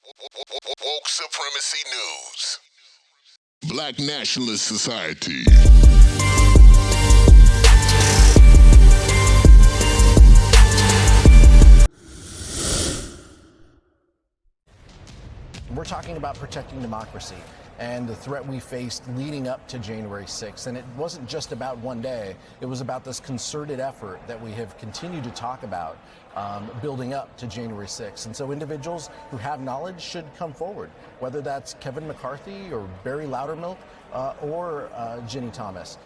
Woke Supremacy News. Black Nationalist Society. We're talking about protecting democracy and the threat we faced leading up to January 6th. And it wasn't just about one day. It was about this concerted effort that we have continued to talk about building up to January 6th. And so individuals who have knowledge should come forward, whether that's Kevin McCarthy or Barry Loudermilk or Ginni Thomas.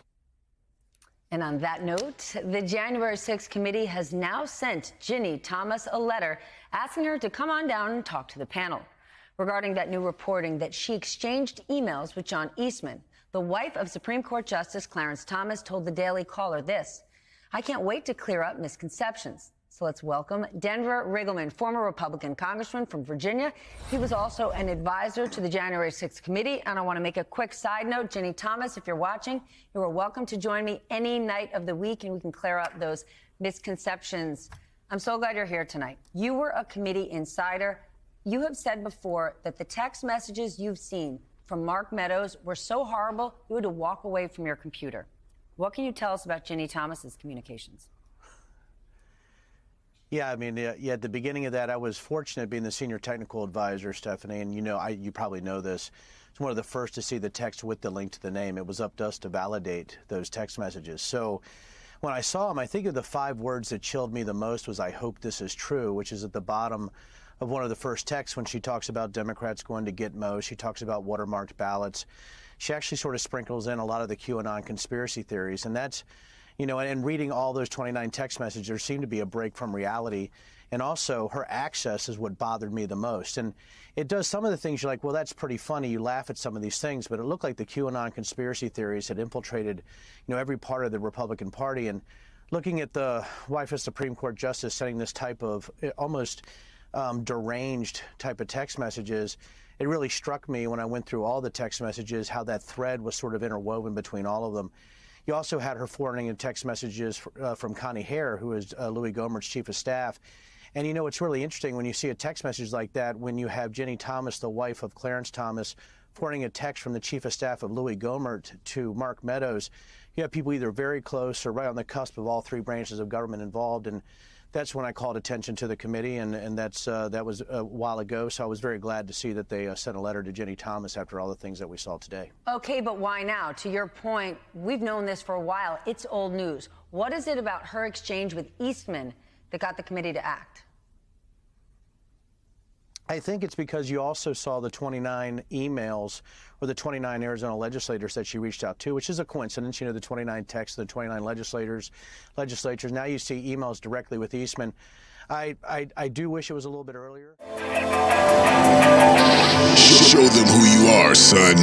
And on that note, the January 6th committee has now sent Ginni Thomas a letter asking her to come on down and talk to the panel regarding that new reporting that she exchanged emails with John Eastman. The wife of Supreme Court Justice Clarence Thomas told the Daily Caller this: "I can't wait to clear up misconceptions." So let's welcome Denver Riggleman, former Republican congressman from Virginia. He was also an advisor to the January 6th committee. And I want to make a quick side note. Ginni Thomas, if you're watching, you are welcome to join me any night of the week, and we can clear up those misconceptions. I'm so glad you're here tonight. You were a committee insider. You have said before that the text messages you've seen from Mark Meadows were so horrible you had to walk away from your computer. What can you tell us about Ginni Thomas's communications? Yeah, I mean, at the beginning of that, I was fortunate being the senior technical advisor, Stephanie, and you probably know this. It's one of the first to see the text with the link to the name. It was up to us to validate those text messages. So when I saw them, I think of the 5 words that chilled me the most was "I hope this is true," which is at the bottom of one of the first texts when she talks about Democrats going to Gitmo. She talks about watermarked ballots. She actually sort of sprinkles in a lot of the QAnon conspiracy theories. And that's, and reading all those 29 text messages, there seemed to be a break from reality. And also her access is what bothered me the most. And it does some of the things you're like, well, that's pretty funny. You laugh at some of these things, but it looked like the QAnon conspiracy theories had infiltrated, every part of the Republican Party. And looking at the wife of Supreme Court Justice sending this type of almost deranged type of text messages, it really struck me when I went through all the text messages how that thread was sort of interwoven between all of them. You also had her forwarding in text messages from Connie Hare, who is Louis Gohmert's chief of staff. And it's really interesting when you see a text message like that, when you have Ginni Thomas, the wife of Clarence Thomas, forwarding a text from the chief of staff of Louis Gohmert to Mark Meadows. You have people either very close or right on the cusp of all 3 branches of government involved. And that's when I called attention to the committee, and that was a while ago. So I was very glad to see that they sent a letter to Ginni Thomas after all the things that we saw today. Okay, but why now? To your point, we've known this for a while. It's old news. What is it about her exchange with Eastman that got the committee to act? I think it's because you also saw the 29 emails or the 29 Arizona legislators that she reached out to, which is a coincidence, the 29 texts, the 29 legislators. Now you see emails directly with Eastman. I do wish it was a little bit earlier. Show them who you are, son.